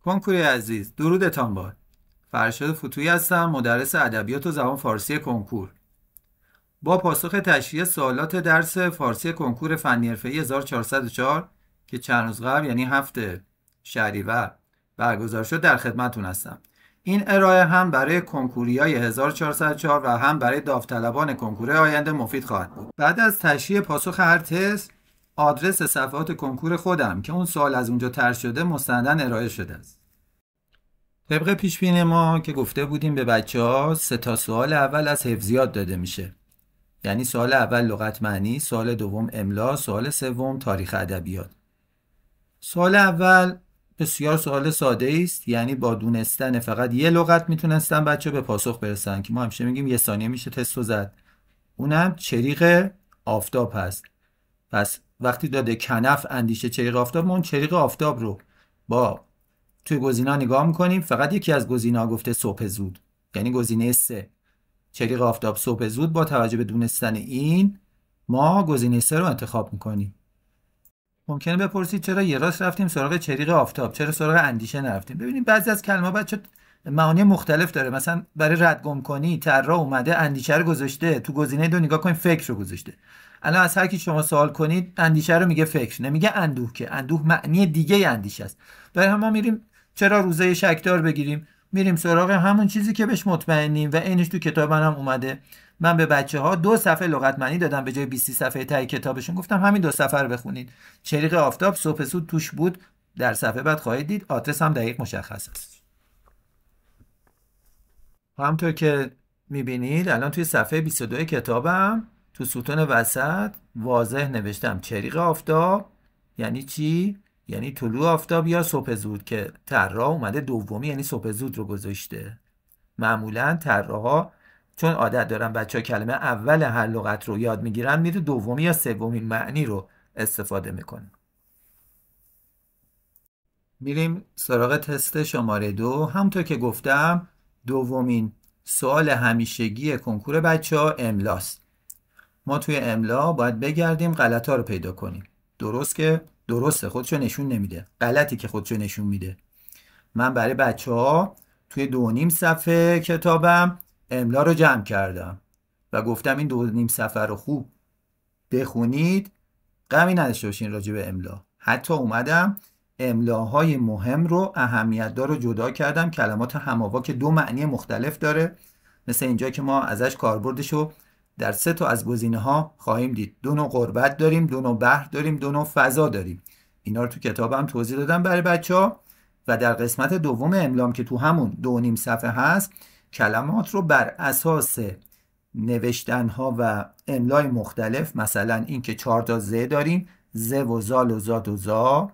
کنکوری عزیز، درودتان باد. فرشاد فتویی هستم، مدرس ادبیات و زبان فارسی کنکور. با پاسخ تشریح سوالات درس فارسی کنکور فنی حرفه‌ای 1404 که چند روز قبل یعنی هفته شهریور برگزار شد در خدمتتون هستم. این ارائه هم برای کنکوریای 1404 و هم برای داوطلبان کنکور آینده مفید خواهد بود. بعد از تشریح پاسخ هر تست، آدرس صفحات کنکور خودم که اون سوال از اونجا طرح شده مستنداً ارائه شده است. طبق پیش بینی ما که گفته بودیم به بچه‌ها 3 تا سوال اول از حفظیات داده میشه. یعنی سوال اول لغت معنی، سوال دوم املا، سوال سوم تاریخ ادبیات. سوال اول بسیار سوال ساده است، یعنی با دونستن فقط یه لغت میتونستن بچه به پاسخ برسن که ما همیشه میگیم 1 ثانیه میشه تستو زد. اونم چریغ آفتاب هست. پس وقتی داده کنف اندیشه چریغ آفتاب، ما اون چریغ آفتاب رو با توی گزینه‌ها نگاه میکنیم. فقط یکی از گزینه‌ها گفته صبح زود، یعنی گزینه 3 چریغ آفتاب صبح زود. با توجه به دونستن این ما گزینه 3 رو انتخاب میکنیم. ممکنه بپرسید چرا یه راست رفتیم سراغ چریغ آفتاب، چرا سراغ اندیشه نرفتیم؟ ببینید بعضی از کلمات بچه معانی مختلف داره. مثلا برای رد گم کنی طراح اومده اندیشه رو گذاشته، تو گزینه 2 نگاه کنید فکر رو گذاشته. الان از هر کی شما سوال کنید اندیشه رو میگه فکر، نمیگه اندوه، که اندوه معنی دیگه اندیشه است. برای هم ما میریم چرا روزه شکدار بگیریم، میریم سراغ همون چیزی که بهش مطمئنیم و اینش تو کتاب هم اومده. من به بچه‌ها 2 صفحه لغت معنی دادم به جای 20 صفحه تای کتابشون، گفتم همین 2 صفحه رو بخونید. چریغ آفتاب صبح زود توش بود، در صفحه بعد خواهید دید. آدرس هم دقیق مشخص است. همونطور که میبینید الان توی صفحه 22 کتابم تو ستون وسط واضح نوشتم چریغ آفتاب یعنی چی؟ یعنی طلوع آفتاب یا صبح زود، که طراح اومده دومی یعنی صبح زود رو گذاشته. معمولا طراحا چون عادت دارن بچه‌ها کلمه اول هر لغت رو یاد میگیرن، میره دومی یا سومین معنی رو استفاده میکنه. میریم سراغ تست شماره 2. همونطور که گفتم دومین سوال همیشگی کنکور بچه‌ها املاست. ما توی املا باید بگردیم غلط‌ها رو پیدا کنیم. درست که درسته، خودشو نشون نمیده. غلطی که خودشو نشون میده. من برای بچه‌ها توی 2.5 صفحه کتابم املا رو جمع کردم و گفتم این 2.5 صفحه رو خوب بخونید، غمی نداشته باشین راجع به املا. حتی اومدم املاهای مهم رو، اهمیت دار رو جدا کردم. کلمات هم‌آوا که 2 معنی مختلف داره، مثل اینجا که ما ازش کاربردش رو در 3 تا از گزینه‌ها خواهیم دید. 2 نوع غربت داریم، 2 نوع بحر داریم، 2 نوع فضا داریم. اینا رو تو کتابم توضیح دادم برای بچه‌ها. و در قسمت دوم املام که تو همون 2.5 صفحه هست، کلمات رو بر اساس نوشتن‌ها و املای مختلف، مثلا این که 4 تا ز داریم، ز و زال و زاد و زا،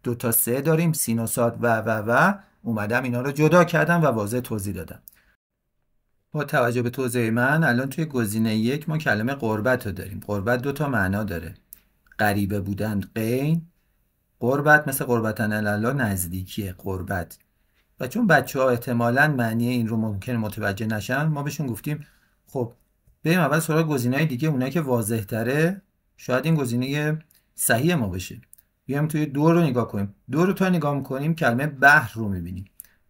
2 تا س داریم، سین و صاد و اومدم اینا رو جدا کردم و واضح توضیح دادم. با توجه به توضیح من الان توی گزینه 1 ما کلمه قربت رو داریم. قربت 2 تا معنا داره. قریبه بودن قین، قربت مثل قربتن الله نزدیکیه قربت. و چون بچه‌ها احتمالاً معنی این رو ممکنه متوجه نشن، ما بهشون گفتیم خب بریم اول سراغ گزینه‌های دیگه، اونایی که واضح تره، شاید این گزینه صحیح ما بشه. بیایم توی 2 رو نگاه کنیم. 2 رو تا نگاه می‌کنیم کلمه بحر رو می‌بینیم.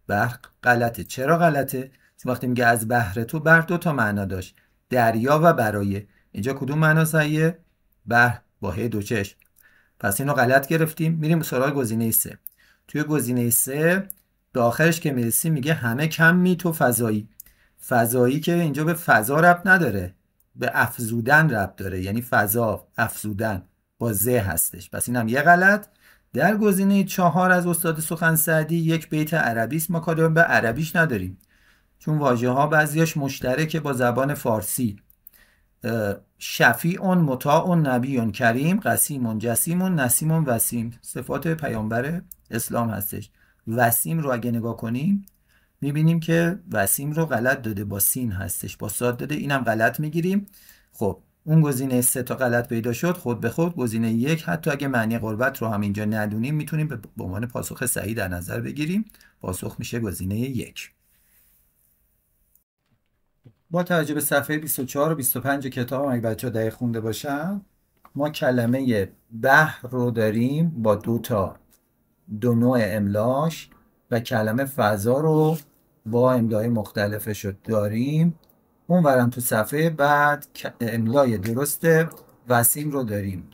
بحر غلطه. چرا غلطه؟ چون وقتی میگه از بحر تو، بحر 2 تا معنا داشت، دریا و برای. اینجا کدوم معنا صحیحه؟ بحر با ه 2 چشم. پس اینو غلط گرفتیم. میریم سراغ گزینه 3. توی گزینه 3 به آخرش که میرسیم میگه همه کم می تو فضایی. فضایی که اینجا به فضا ربط نداره، به افزودن ربط داره، یعنی فضا افزودن با ز هستش. پس اینم یه غلط. در گزینه 4 از استاد سخن سعدی یک بیت عربی است. ما کاری به عربیش نداریم چون واژه ها بعضیاش مشترکه با زبان فارسی. شفیع مطاع نبی کریم قسیم جسیم نسیم وسیم صفات پیامبر اسلام هستش. وسیم رو اگه نگاه کنیم میبینیم که وسیم رو غلط داده، با سین هستش، با صاد داده، اینم غلط میگیریم. خب اون گزینه 3 تا غلط پیدا شد. خود به خود گزینه 1 حتی اگه معنی قربت رو هم اینجا ندونیم میتونیم به عنوان پاسخ صحیح در نظر بگیریم. پاسخ میشه گزینه 1. با توجه به صفحه 24 و 25 کتاب اگه بچه‌ها دقیق خونده باشن، ما کلمه بحر رو داریم با 2 نوع املاش. و کلمه فضا رو با املای مختلفش رو داریم. اون ورم تو صفحه بعد املای درست وسیم رو داریم.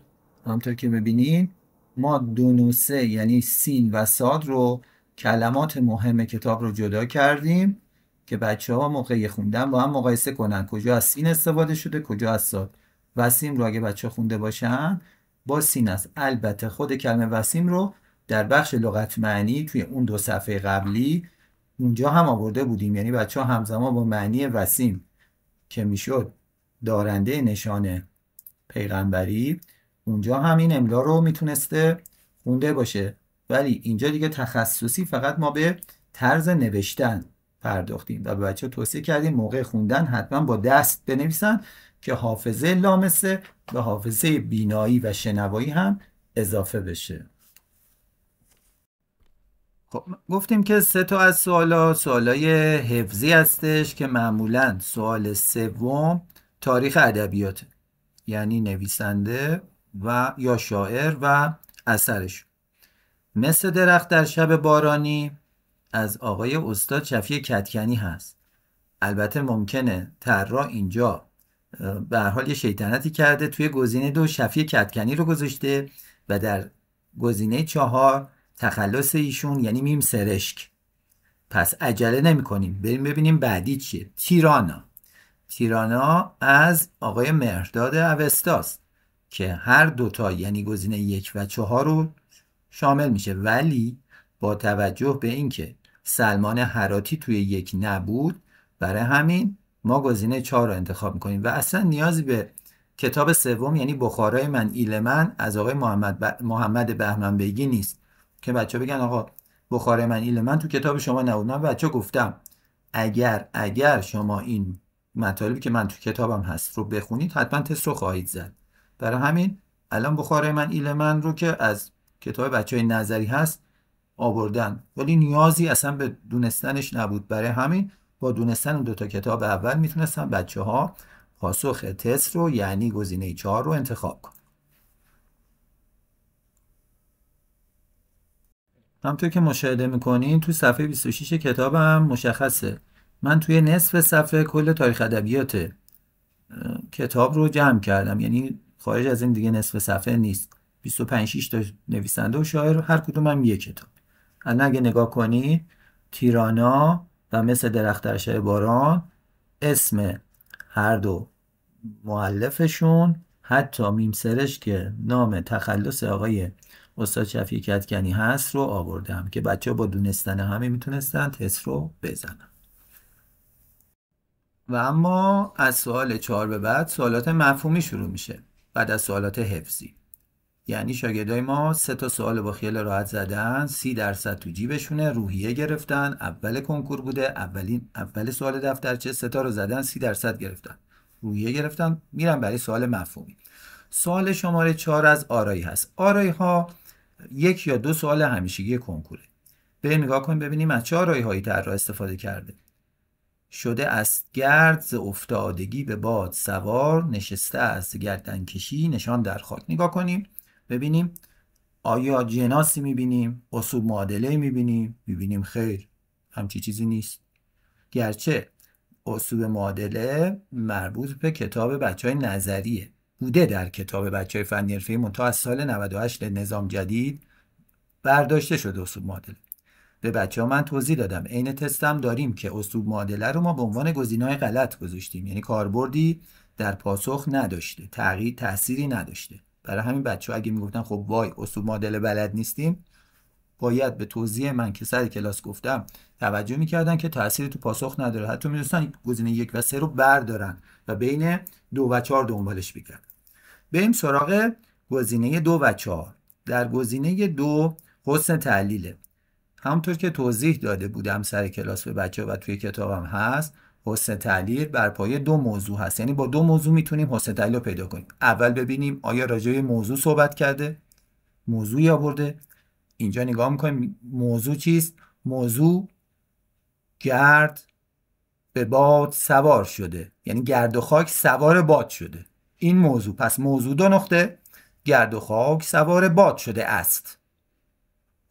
همونطور که میبینین ما دونوسه یعنی سین و صاد رو کلمات مهم کتاب رو جدا کردیم که بچه ها موقع خوندن با هم مقایسه کنن کجا از سین استفاده شده کجا از صاد. وسیم رو اگه بچه ها خونده باشن با سین است. البته خود کلمه وسیم رو در بخش لغت معنی توی اون 2 صفحه قبلی اونجا هم آورده بودیم، یعنی بچه ها همزمان با معنی وسیم که میشد دارنده نشان پیغمبری اونجا هم این املا رو میتونسته خونده باشه. ولی اینجا دیگه تخصصی فقط ما به طرز نوشتن پرداختیم و به بچه توصیه کردیم موقع خوندن حتما با دست بنویسن که حافظه لامسه و حافظه بینایی و شنوایی هم اضافه بشه. خب گفتیم که 3 تا از سوالای حفظی هستش که معمولا سوال سوم تاریخ ادبیات، یعنی نویسنده و یا شاعر و اثرش. مثل درخت در شب بارانی از آقای استاد شفیع کدکنی هست. البته ممکنه طراح اینجا به هر حال یه شیطنتی کرده توی گزینه 2 شفیع کدکنی رو گذاشته و در گزینه 4 تخلص ایشون یعنی میم سرشک. پس عجله نمی کنیم، بریم ببینیم بعدی چیه. تیرانا از آقای مهرداد اوستاست که هر دوتا یعنی گزینه 1 و 4 رو شامل میشه، ولی با توجه به اینکه سلمان هراتی توی 1 نبود برای همین ما گزینه 4 رو انتخاب میکنیم و اصلا نیازی به کتاب سوم یعنی بخارای من ایل من از آقای محمد بهمن بیگی نیست که بچه بگن آقا بخارای من ایل من تو کتاب شما نبود. من بچه گفتم اگر شما این مطالبی که من تو کتابم هست رو بخونید حتما تست رو خواهید زد. برای همین الان بخارای من ایل من رو که از کتاب بچه های نظری هست آوردن ولی نیازی اصلا به دونستنش نبود. برای همین با دونستن اون 2 تا کتاب اول میتونستن بچه ها پاسخ تست رو یعنی گزینه 4 رو انتخاب کنن. همونطور که مشاهده میکنین تو صفحه 26 کتابم مشخصه من توی نصف صفحه کل تاریخ ادبیات کتاب رو جمع کردم، یعنی خارج از این دیگه نصف صفحه نیست. 25-6 تا نویسنده و شاعر هر کدوم هم یک کتاب. الان اگه نگاه کنی تیرانا و مثل درخت در شب باران اسم هر دو مؤلفشون حتی میم سرش که نام تخلص آقای استاد شفیع کدکنی هست رو آوردم که بچه ها با دونستن همه میتونستن تست رو بزنن. و اما از سوال 4 به بعد سوالات مفهومی شروع میشه بعد از سوالات حفظی. یعنی شاگردای ما 3 تا سوال با خیال راحت زدن، 30% تو جیبشونه، روحیه گرفتن، اول کنکور بوده، اول سوال دفترچه 3 تا رو زدن 30% گرفتن، روحیه گرفتن، میرن برای سوال مفهومی. سوال شماره 4 از آرایی هست. آرایی ها 1 یا 2 سوال همیشگی کنکوره. بریم نگاه کنیم ببینیم از چه آرایی هایی طراح استفاده کرده. شده است گرد ز افتادگی به باد سوار، نشسته است گردن کشی نشان در خاک. نگاه کنیم ببینیم آیا جناسی میبینیم، اصول معادله میبینیم خیر همچی چیزی نیست. گرچه اصول معادله مربوط به کتاب بچهای نظریه بوده در کتاب بچهای فنی حرفه‌ای منتها از سال 98 نظام جدید برداشته شده اصول معادله. به بچه ها من توضیح دادم عین تستم داریم که اصول معادله رو ما به عنوان گزینه‌های غلط گذاشتیم، یعنی کاربردی در پاسخ نداشته، تأثیری نداشته. برای همین بچه ها اگه میگفتن خب وای اصول معادله بلد نیستیم باید به توضیح من که سر کلاس گفتم توجه میکردن که تأثیری تو پاسخ نداره، حتی میدونستن گزینه 1 و 3 رو بردارن و بین 2 و 4 دنبالش بگردن. بریم سراغ گزینه 2 و 4. در گزینه 2 حسن تعلیله. همونطور که توضیح داده بودم سر کلاس به بچه و توی کتابم هست حسن تعلیل بر پایه 2 موضوع هست، یعنی با 2 موضوع میتونیم حسن تعلیل رو پیدا کنیم. اول ببینیم آیا راجع به موضوع صحبت کرده، موضوعی آورده. اینجا نگاه میکنیم موضوع چیست؟ موضوع گرد به باد سوار شده، یعنی گرد و خاک سوار باد شده. این موضوع، پس موضوع 2 نقطه گرد و خاک سوار باد شده است.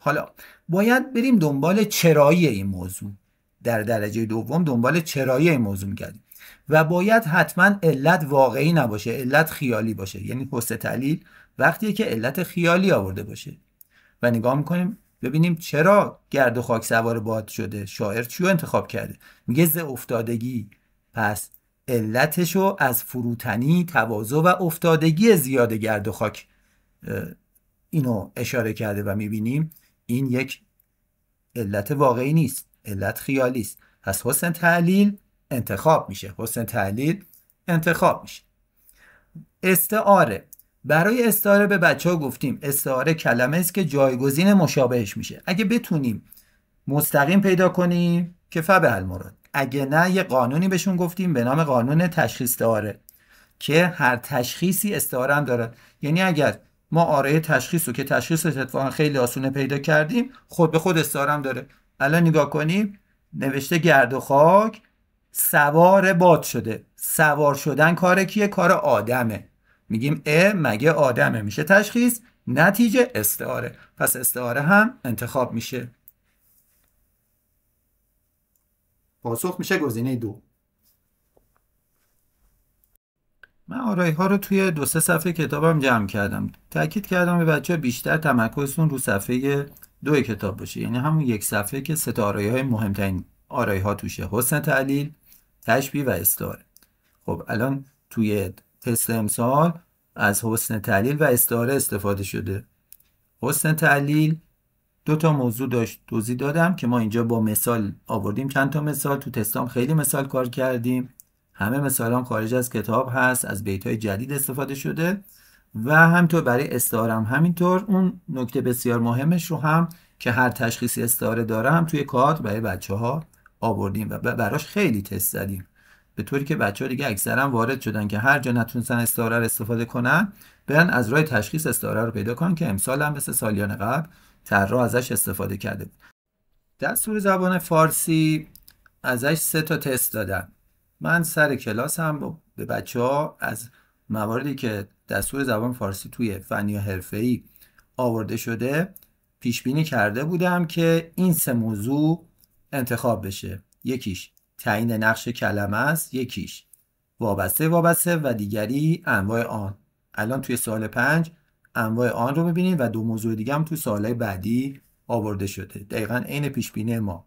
حالا باید بریم دنبال چرایی این موضوع. در درجه دوم دنبال چرایی این موضوع میگردیم و باید حتما علت واقعی نباشه، علت خیالی باشه. یعنی حسن تعلیل وقتیه که علت خیالی آورده باشه و نگاه میکنیم ببینیم چرا گرد و خاک سوار باد شده، شاعر چیو انتخاب کرده، میگه ز افتادگی. پس علتشو از فروتنی، تواضع و افتادگی زیاد گرد و خاک اینو اشاره کرده و میبینیم این یک علت واقعی نیست، علت خیالی است. پس حسن تعلیل انتخاب میشه، حسن تعلیل انتخاب میشه. استعاره. برای استعاره به بچه ها گفتیم استعاره کلمه است که جایگزین مشابهش میشه. اگه بتونیم مستقیم پیدا کنیم که فبه المراد، اگه نه یه قانونی بهشون گفتیم به نام قانون تشخیص استعاره که هر تشخیصی استعاره هم داره. یعنی اگر ما آره تشخیص رو که تشخیصش اتفاقا خیلی آسونه پیدا کردیم خود به خود استعاره هم داره. الان نگاه کنیم نوشته گرد و خاک سوار باد شده. سوار شدن کار کیه؟ کار آدمه. میگیم مگه آدمه، میشه تشخیص، نتیجه استعاره. پس استعاره هم انتخاب میشه. پاسخ میشه گزینه 2. من آرایی ها رو توی 2-3 صفحه کتابم جمع کردم. تاکید کردم به بچه ها بیشتر تمرکزتون رو صفحه 2 کتاب باشه، یعنی همون یک صفحه که 3 تا آرایی های مهمترین آرایی ها توشه: حسن تعلیل، تشبیه و استعاره. خب الان توی تست امسال از حسن تعلیل و استعاره استفاده شده. حسن تعلیل 2 تا موضوع داشت، توضیح دادم که ما اینجا با مثال آوردیم. چند تا مثال تو تستام خیلی مثال کار کردیم، همه مثال هم خارج از کتاب هست، از بیت‌های جدید استفاده شده. و همینطور برای استعاره هم همینطور. اون نکته بسیار مهمش رو هم که هر تشخیصی استعاره داره هم توی کادر برای بچه ها آوردیم و براش خیلی تست زدیم، به طوری که بچه ها دیگه اکثرا وارد شدن که هر جا نتونستن استعاره رو استفاده کنن برن از راه تشخیص استعاره رو پیدا کنن، که امسال هم مثل سالیان قبل طراح ازش استفاده کرده بود. دستور زبان فارسی ازش 3 تا تست دادم. من سر کلاس هم به بچه ها از مواردی که دستور زبان فارسی توی فنی و حرفه‌ای آورده شده پیش بینی کرده بودم که این 3 موضوع انتخاب بشه. یکیش تعیین نقش کلمه است، یکیش وابسته و دیگری انواع آن. الان توی سوال 5 انواع آن رو می‌بینیم و 2 موضوع دیگه هم توی سوال‌های بعدی آورده شده. دقیقاً عین پیش بینی ما.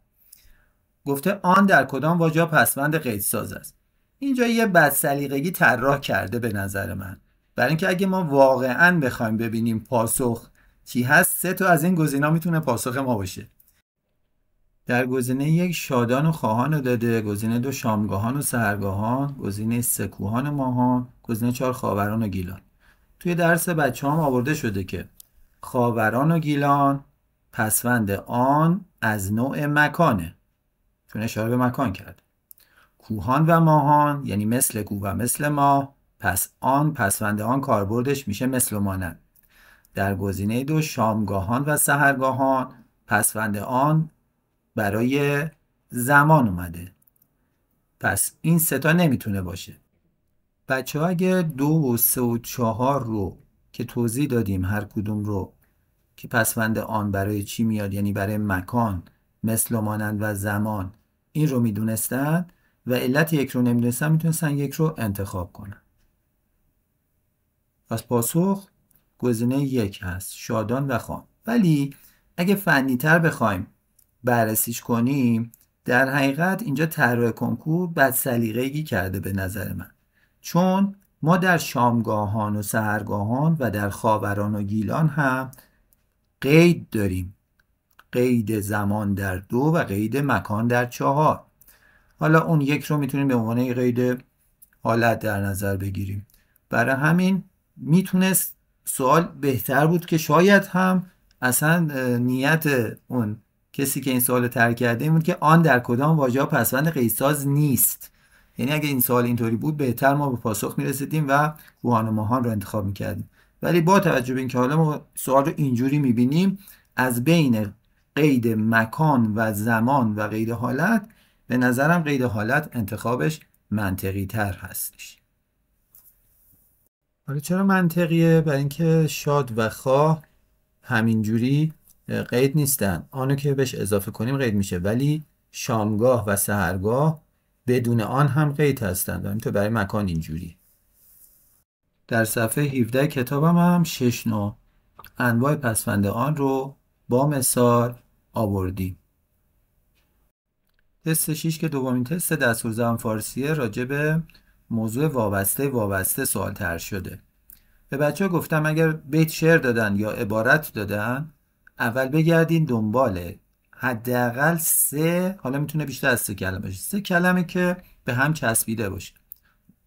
گفته آن در کدام واژه پسوند قیدساز است. اینجا یه بدسلیقگی طراح کرده به نظر من، برای اینکه اگه ما واقعاً بخوایم ببینیم پاسخ چی هست 3 تا از این گزینه‌ها میتونه پاسخ ما باشه. در گزینه 1 شادان و خواهان رو داده، گزینه 2 شامگاهان و سحرگاهان، گزینه 3 کوهان و ماهان، گزینه 4 خاوران و گیلان. توی درس بچه هم آورده شده که خاوران و گیلان پسوند آن از نوع مکانه، چون اشاره به مکان کرد. کوهان و ماهان یعنی مثل کوه و مثل ماه، پس آن پسوند آن کاربردش میشه مثل و مانند. در گزینه 2 شامگاهان و سحرگاهان پسوند آن برای زمان اومده، پس این 3 تا نمیتونه باشه. بچه ها اگه 2 و 3 و 4 رو که توضیح دادیم هر کدوم رو که پسوند آن برای چی میاد، یعنی برای مکان، مثل و مانند و زمان، این رو میدونستن و علت 1 رو نمیدونستن میتونستن 1 رو انتخاب کنن. پس پاسخ گزینه 1 هست، شادان و خان. ولی اگه فنی تر بخوایم بررسیش کنیم در حقیقت اینجا طراح کنکور بدسلیقگی کرده به نظر من، چون ما در شامگاهان و سحرگاهان و در خاوران و گیلان هم قید داریم، قید زمان در 2 و قید مکان در 4. حالا اون 1 رو میتونیم به عنوان قید حالت در نظر بگیریم. برای همین میتونست سوال بهتر بود که شاید هم اصلا نیت اون کسی که این سوال طرح کرده این بود که آن در کدام واژه پسوند قیدساز نیست. یعنی اگه این سوال اینطوری بود بهتر ما به پاسخ میرسیدیم و کوهان و ماهان رو انتخاب میکردیم. ولی با توجه به اینکه حالا ما سوال رو اینجوری میبینیم، از بین قید مکان و زمان و قید حالت به نظرم قید حالت انتخابش منطقی تر هستش. حالا چرا منطقیه؟ برای اینکه شاد و خواه همینجوری قید نیستن، آنو که بهش اضافه کنیم قید میشه، ولی شامگاه و سحرگاه بدون آن هم قید هستند و اینطور برای مکان اینجوری. در صفحه 17 کتابم هم 6 نوع انواع پسوند آن رو با مثال آوردیم. تست 6 که دومین تست دستور زبان فارسیه راجع به موضوع وابسته سوال طرح شده. به بچه‌ها گفتم اگر بیت شعر دادن یا عبارت دادن، اول بگردین دنبال حداقل 3، حالا میتونه بیشتر از 3 کلمه باشه، 3 کلمه که به هم چسبیده باشه.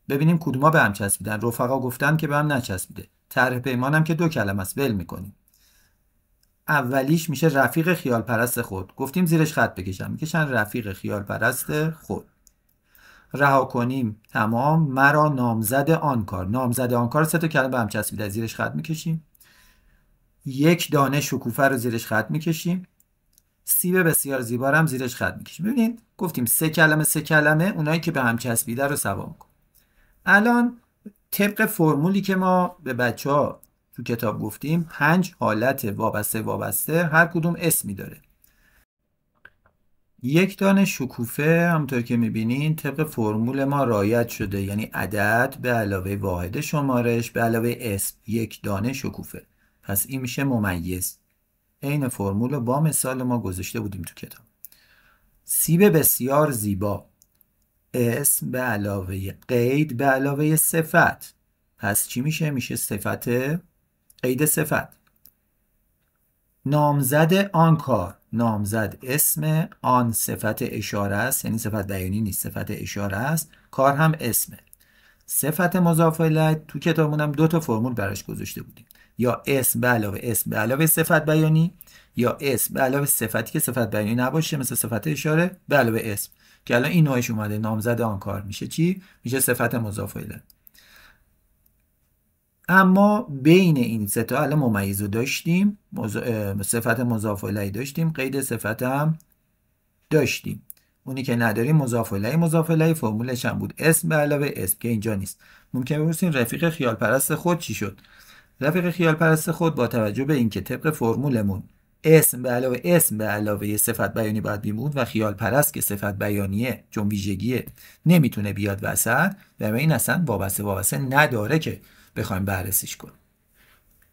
ببینیم کدوما به هم چسبیدن. رفقا گفتن که به هم نچسبیده. طرح پیمانم که 2 کلمه است، ول میکنیم. اولیش میشه رفیق خیال پرست خود. گفتیم زیرش خط میکشن رفیق خیال پرست خود. رها کنیم تمام مرا نامزد آن کار. نامزد آن کار 3 تا کلمه به هم چسبیده، زیرش خط میکشیم. یک دانه شکوفه رو زیرش خط میکشیم. سیب بسیار زیبا رو هم زیرش خط میکشیم. ببینید گفتیم 3 کلمه اونایی که به هم چسبیده رو سوا میکنیم. الان طبق فرمولی که ما به بچه‌ها تو کتاب گفتیم 5 حالت وابسته هر کدوم اسمی داره. یک دانه شکوفه همونطور که میبینین طبق فرمول ما رعایت شده، یعنی عدد به علاوه واحد شمارش به علاوه اسم، یک دانه شکوفه. پس این میشه ممیز. عین فرمول با مثال ما گذاشته بودیم تو کتاب. سیب بسیار زیبا، اسم به علاوه قید به علاوه صفت. پس چی میشه؟ میشه صفت قید صفت. نامزد آن کار، نامزد اسم، آن صفت اشاره است، یعنی صفت بیانی نیست، صفت اشاره است، کار هم اسمه. صفت مضاف الیه تو کتابمون هم 2 تا فرمول براش گذاشته بودیم، یا اسم به علاوه صفت بیانی، یا اسم به علاوه صفتی که صفت بیانی نباشه مثل صفت اشاره به علاوه اسم، که الان این نوعش اومده. نامزد آن کار میشه چی؟ میشه صفت مضاف الیه. اما بین این 3 تا الان ممیز رو داشتیم، صفت مضاف الیه داشتیم، قید صفت هم داشتیم. اونی که نداریم مضاف الیه فرمولش هم بود اسم به علاوه اسم که اینجا نیست. ممکنه بپرسین رفیق خیال پرست خود چی شد؟ رفیق خیال پرست خود با توجه به اینکه طبق فرمولمون اسم به علاوه صفت بیانی باید میمود و خیال پرست که صفت بیانیه چون ویژگیه نمیتونه بیاد وسط و این اصلا وابسته نداره که بخوایم بررسیش کنیم.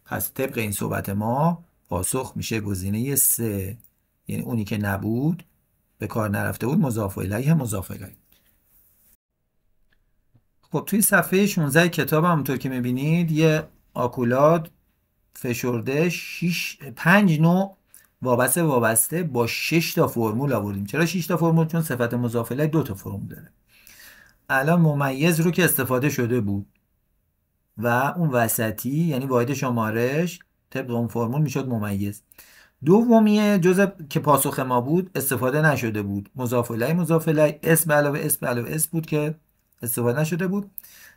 پس طبق این صحبت ما پاسخ میشه گزینه 3، یعنی اونی که نبود به کار نرفته بود مضاف الیه. خب توی صفحه 16 کتاب همونطور که میبینید یه آکولاد فشرده 5 نوع وابسته با 6 تا فرمول آوردیم. چرا 6 تا فرمول؟ چون صفت مضاف الیه 2 تا فرمول داره. الان ممیز رو که استفاده شده بود و اون وسطی یعنی واحد شمارش طبق اون فرمول میشد ممیز. دومیه جزء که پاسخ ما بود استفاده نشده بود، مضاف الیه اسم به علاوه اسم بود که استفاده نشده بود.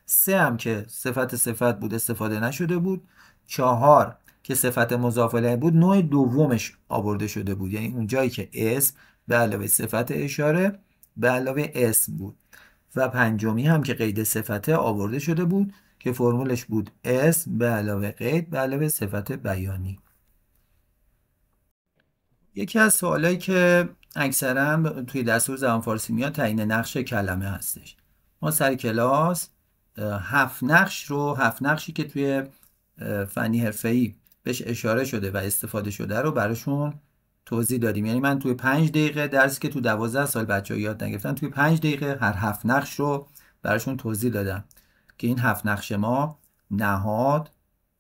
3 هم که صفت بود استفاده نشده بود. 4 که صفت مضاف الیه بود نوع دومش آورده شده بود، یعنی اون جایی که اسم به علاوه صفت اشاره به علاوه اسم بود. و 5می هم که قید صفته آورده شده بود که فرمولش بود اسم به علاوه قید به علاوه صفت بیانی. یکی از سوالایی که اکثرا توی دستور زبان فارسی میاد تعیین نقش کلمه هستش. ما سر کلاس 7 نقشی که توی فنی حرفه‌ای بهش اشاره شده و استفاده شده رو براشون توضیح دادیم. یعنی من توی 5 دقیقه درسی که تو 12 سال بچه‌ها یاد نگرفتن توی 5 دقیقه هر 7 نقش رو براشون توضیح دادم که این 7 نقش ما نهاد،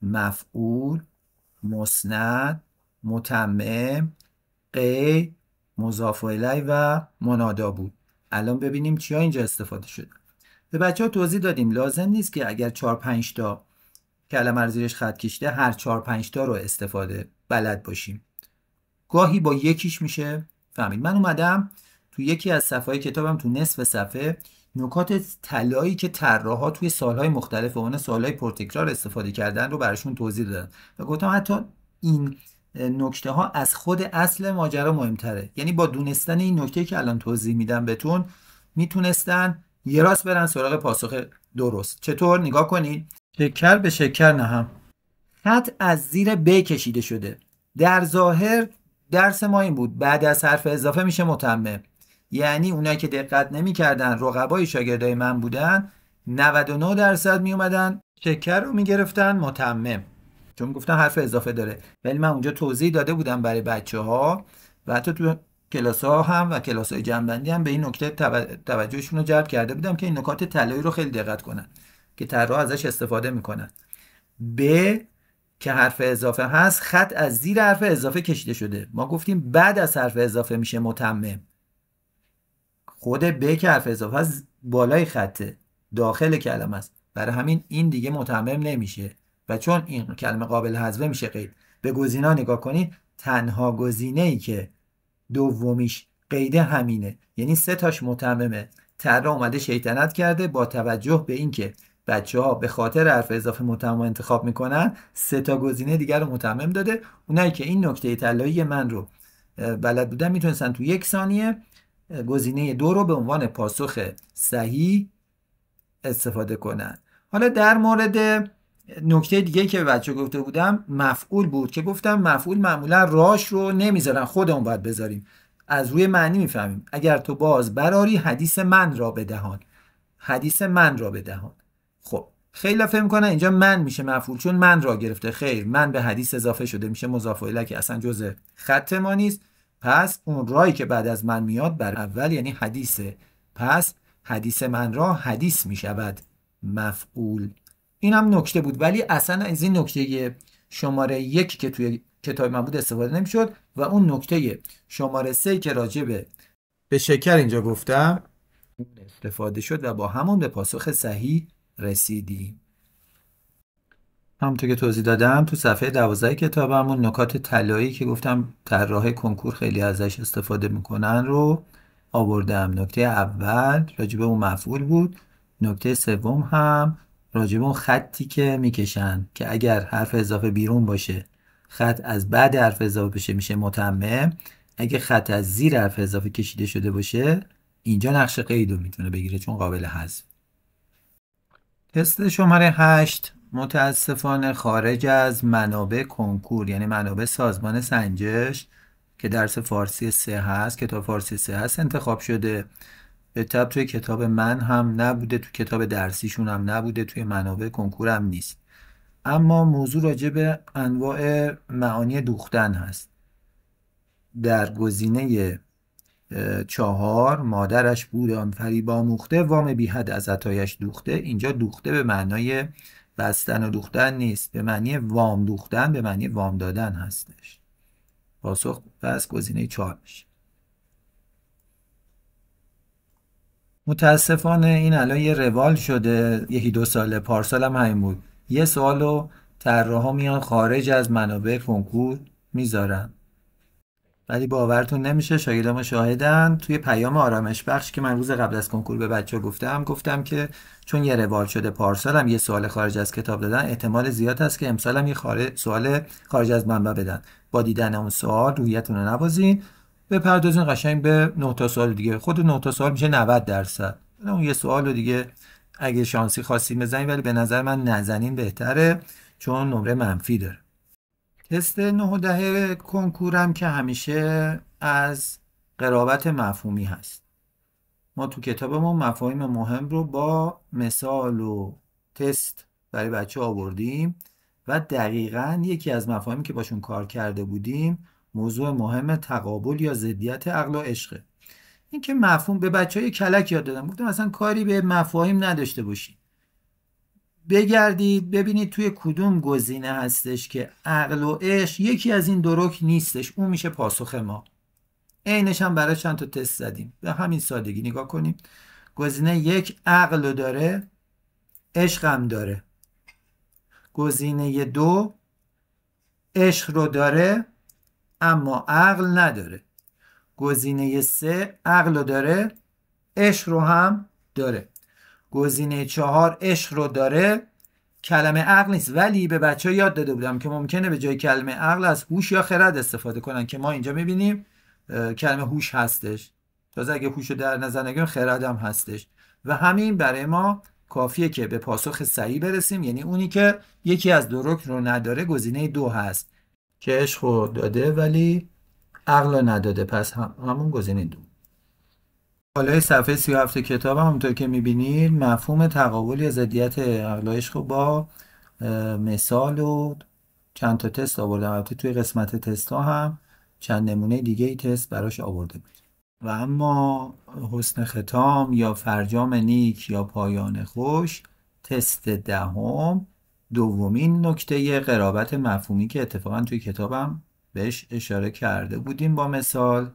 مفعول، مسند، متمم، قید، مضاف الیه و منادا بود. الان ببینیم چیا اینجا استفاده شده. به بچه‌ها توضیح دادیم لازم نیست که اگر 4-5 تا کلمه رو زیرش خط کشیده هر 4-5 تا رو استفاده بلد باشیم. گاهی با یکیش میشه فهمید. من اومدم تو یکی از صفحه‌های کتابم تو نصف صفحه نکات طلایی که طراحا توی سالهای مختلف اون سالهای پرتکرار استفاده کردن رو براشون توضیح دادم و گفتم حتی این نکته ها از خود اصل ماجرا مهمتره. یعنی با دونستن این نکته که الان توضیح میدم بهتون میتونستن یه راست برن سراغ پاسخ درست. چطور؟ نگاه کنید. شکر به شکر نهم. خط از زیر ب کشیده شده. در ظاهر درس ما این بود بعد از حرف اضافه میشه متمم. یعنی اونایی که دقت نمی‌کردن رقبای شاگردای من بودن 99% میومدن شکر رو میگرفتن متمم، چون گفتن حرف اضافه داره. ولی من اونجا توضیح داده بودم برای بچه‌ها و حتی تو کلاس ها هم و کلاس های جنبندی هم به این نکته توجهشون رو جلب کرده بودم که این نکات طلایی رو خیلی دقت کنن که طراح ازش استفاده میکنن. ب که حرف اضافه هست، خط از زیر حرف اضافه کشیده شده. ما گفتیم بعد از حرف اضافه میشه متمم. خود ب که حرف اضافه هست بالای خطه، داخل کلمه است، برای همین این دیگه متمم نمیشه. و چون این کلمه قابل حذف میشه قید. به گزینا نگاه کنید، تنها گزینه ای که دومیش قید همینه، یعنی سه تاش متممه. طراح اومده شیطنت کرده با توجه به اینکه بچه‌ها به خاطر حرف اضافه متمم انتخاب میکنن، سه تا گزینه دیگر رو متمم داده. اونایی که این نکته طلایی من رو بلد بودن میتونستن تو 1 ثانیه گزینه 2 رو به عنوان پاسخ صحیح استفاده کنن. حالا در مورد نکته دیگه که به بچه گفته بودم مفعول بود، که گفتم مفعول معمولا راش رو نمیذارن، خودمون باید بذاریم. از روی معنی میفهمیم. اگر تو باز براری حدیث من را بدهان، حدیث من را بدهان. خب خیلی فهم کنن اینجا من میشه مفعول چون من را گرفته. خیر، من به حدیث اضافه شده میشه مضاف الیه که اصلا جزء خط ما نیست. پس اون رایی که بعد از من میاد بر اول یعنی حدیثه. پس حدیث من را حدیث میشود مفعول. این هم نکته بود، ولی اصلا از این نکته شماره 1 که توی کتاب من بود استفاده نمیشد و اون نکته شماره 3 که راجع به شکر اینجا گفتم استفاده شد و با همون به پاسخ صحیح رسیدیم. همونطور که توضیح دادم تو صفحه 12 کتابمون نکات طلایی که گفتم طراح کنکور خیلی ازش استفاده میکنن رو آوردم. نکته اول راجع به اون مفعول بود. نکته سوم هم راجع به اون خطی که میکشن که اگر حرف اضافه بیرون باشه خط از بعد حرف اضافه بشه میشه متمم. اگه خط از زیر حرف اضافه کشیده شده باشه اینجا نقش قید رو میتونه بگیره چون قابل حذف. تست شماره 8 متاسفانه خارج از منابع کنکور یعنی منابع سازمان سنجش که درس فارسی 3 هست، کتاب فارسی 3 هست انتخاب شده. به طب توی کتاب من هم نبوده، توی کتاب درسیشون هم نبوده، توی منابع کنکور هم نیست. اما موضوع راجع به انواع معانی دوختن هست. در گزینه 4 مادرش بود آن فریب آموخته وام بی حد از عطایش دوخته. اینجا دوخته به معنای بستن و دوختن نیست، به معنی وام دوختن، به معنی وام دادن هستش. پاسخ پس گزینه 4 میشه. متاسفانه این الان یه روال شده، 1-2 ساله، پارسال هم همین بود. یه سوالو طراحا میان خارج از منابع کنکور میذارن، ولی باورتون نمیشه شاگردام شاهدن. توی پیام آرامش بخش که من روز قبل از کنکور به بچه‌ها گفتم که چون یه روال شده پارسال هم یه سوال خارج از کتاب دادن، احتمال زیاد هست که امسال هم یه سوال خارج از منبع بدن. با دیدن اون سوال رویتون رو نبازین، بپردازین قشنگ به 9 تا سوال دیگه. خود 9 تا سوال میشه 90%. اون یه سوال رو دیگه اگه شانسی خواستین بزنین، ولی به نظر من نزنین بهتره چون نمره منفی داره. تست 9 و 10 کنکورم که همیشه از قرابت مفهومی هست. ما تو کتابمون مفاهیم مهم رو با مثال و تست برای بچه آوردیم و دقیقاً یکی از مفاهیمی که باشون کار کرده بودیم موضوع مهم تقابل یا ضدیت عقل و عشقه. این که مفهوم به بچه‌های کلک یاد دادم، گفتم اصلا کاری به مفاهیم نداشته باشید، بگردید ببینید توی کدوم گزینه هستش که عقل و عشق یکی از این دو رکن نیستش، اون میشه پاسخ ما. عینش هم برای چند تا تست زدیم. به همین سادگی نگاه کنیم. گزینه 1 عقل رو داره، عشق هم داره. گزینه 2 عشق رو داره اما عقل نداره. گزینه 3 عقل رو داره، عشق رو هم داره. گزینه 4 عشق رو داره، کلمه عقل نیست، ولی به بچه ها یاد داده بودم که ممکنه به جای کلمه عقل از هوش یا خرد استفاده کنن که ما اینجا میبینیم کلمه هوش هستش. تازه اگه هوش رو در نظر نگیریم خرد هم هستش و همین برای ما کافیه که به پاسخ صحیح برسیم، یعنی اونی که یکی از دو رکن رو نداره گزینه 2 هست که عشق رو داده ولی عقل نداده، پس همون گزینه دو. بالای صفحه 37 کتاب همونطور که میبینید مفهوم تقابل یا ضدیت عقل و عشق رو با مثال و چند تا تست آوردم. البته توی قسمت تست ها هم چند نمونه دیگه ای تست براش آورده بود. و اما حسن ختام یا فرجام نیک یا پایان خوش، تست دهم، دومین نکته قرابت مفهومی که اتفاقا توی کتابم بهش اشاره کرده بودیم با مثال.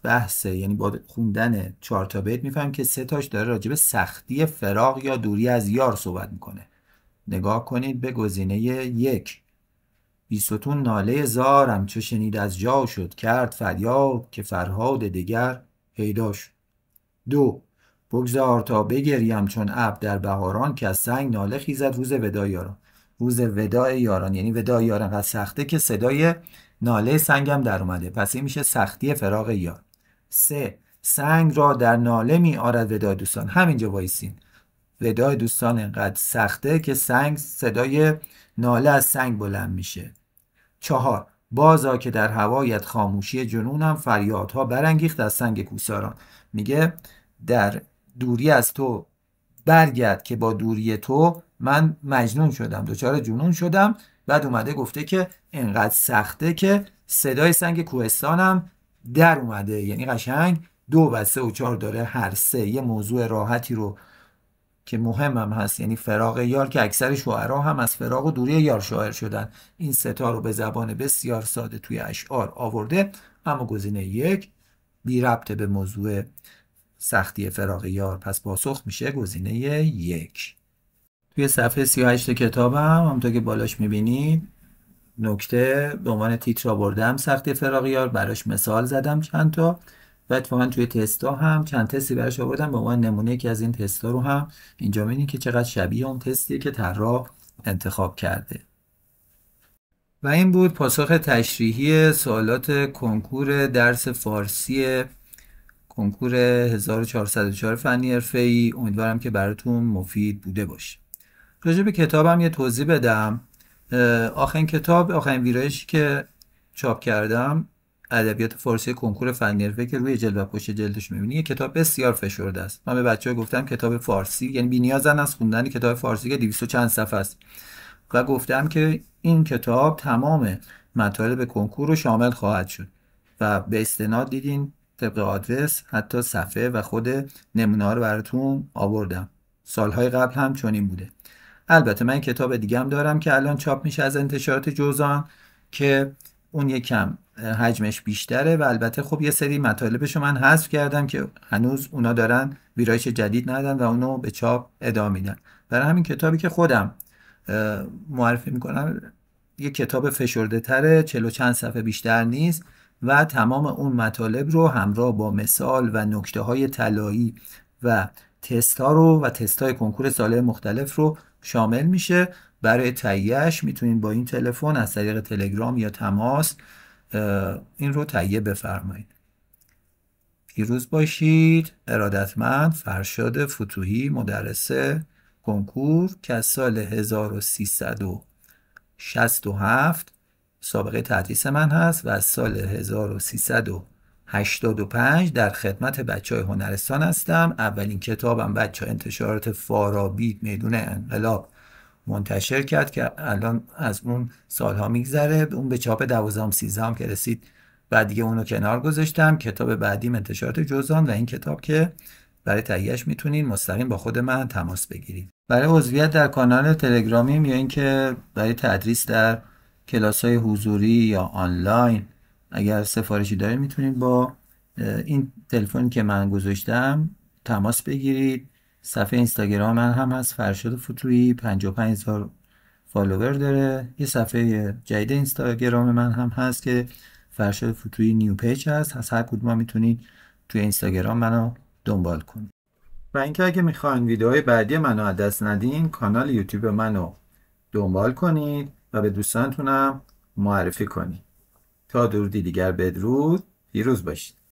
بحثه، یعنی با خوندن 4 تا بیت میفهم که 3 تاش داره راجع به سختی فراق یا دوری از یار صحبت میکنه. نگاه کنید به گزینه 1. بیستون ناله زارم چو شنید از جا شد، کرد فریاد که فرهاد دگر پیدا شد. 2. بگذار تا بگریم چون ابر در بهاران، که از سنگ ناله خیزد روز وداع یاران. روز وداع یاران یعنی وداع یار انقدر سخته که صدای ناله سنگم در اومده، پس این میشه سختی فراق یار. 3. سنگ را در ناله می آرد وداع دوستان. همینجا وایسین، وداع دوستان انقدر سخته که سنگ، صدای ناله از سنگ بلند میشه. 4. بازا که در هوایت خاموشی جنونم، فریادها برانگیخت از سنگ کوساران. میگه در دوری از تو برگرد که با دوری تو من مجنون شدم، دچار جنون شدم. بعد اومده گفته که انقدر سخته که صدای سنگ کوهستانم در اومده. یعنی قشنگ 2 و 3 و 4 داره هر سه یه موضوع راحتی رو که مهم هم هست، یعنی فراق یار، که اکثر شاعرها هم از فراق و دوری یار شاعر شدن. این ستا رو به زبان بسیار ساده توی اشعار آورده. اما گزینه 1 بی ربط به موضوع سختی فراق یار، پس پاسخ میشه گزینه 1. توی صفحه 38 کتابم همونطور که بالاش میبینید نکته به عنوان تیتر آوردم سختی فراق یار، براش مثال زدم چند تا و اتفاقا توی تستا هم چند تستی براش آوردم به عنوان نمونه. که از این تستا رو هم اینجا میبینید که چقدر شبیه اون تستیه که طراح انتخاب کرده. و این بود پاسخ تشریحی سوالات کنکور درس فارسی کنکور 1404 فنی حرفه‌ای. امیدوارم که براتون مفید بوده باشه. راجع به کتابم یه توضیح بدم. آخرین ویرایشی که چاپ کردم ادبیات فارسی کنکور فنی حرفه‌ای که روی جلد و پشت جلدش می‌بینی، یه کتاب بسیار فشرده است. من به بچه‌ها گفتم کتاب فارسی، یعنی بی‌نیازن از خوندن کتاب فارسی که 200 چند صفحه است، و گفتم که این کتاب تمام مطالب کنکور رو شامل خواهد شد و به استناد دیدین طبق آدرس حتی صفحه و خود نمونه رو براتون آوردم. سالهای قبل هم چنین بوده. البته من کتاب دیگه هم دارم که الان چاپ میشه از انتشارات جوزان که اون یکم حجمش بیشتره و البته خب یه سری مطالبشو من حذف کردم که هنوز اونا دارن ویرایش جدید ندن و اونو به چاپ ادامه میدن. برای همین کتابی که خودم معرفی میکنم یه کتاب فشرده تره، 40 چند صفحه بیشتر نیست و تمام اون مطالب رو همراه با مثال و نکته های طلایی و تست ها رو و تست های کنکور سالهای مختلف رو شامل میشه. برای تهیه‌اش میتونید با این تلفن از طریق تلگرام یا تماس این رو تهیه بفرمایید. پیروز باشید. ارادتمند فرشاد فتوحی، مدرس کنکور که از سال 1367 سابقه تدریس من هست و از سال 1385 در خدمت بچه‌های هنرستان هستم. اولین کتابم بچه انتشارات فارابی میدون انقلاب منتشر کرد که الان از اون سالها میگذره، اون به چاپ 12 13 که رسید بعد دیگه اونو کنار گذاشتم. کتاب بعدیم انتشارات جوزان و این کتاب که برای تهیه‌اش میتونین مستقیم با خود من تماس بگیرید. برای عضویت در کانال تلگرامیم یا اینکه برای تدریس در کلاس‌های حضوری یا آنلاین اگر سفارشی دارید میتونید با این تلفنی که من گذاشتم تماس بگیرید. صفحه اینستاگرام من هم هست، فرشاد فتوحی، 55,000 فالوور داره. یه صفحه جدید اینستاگرام من هم هست که فرشاد فتوحی نیو پیج هست. از هر کدوم میتونید توی اینستاگرام منو دنبال کنید. و اینکه اگه میخواین ویدیوهای بعدی منو از دست ندین، کانال یوتیوب منو دنبال کنید و به دوستانتونم معرفی کنید. تا درودی دیگر بدرود. پیروز باشید.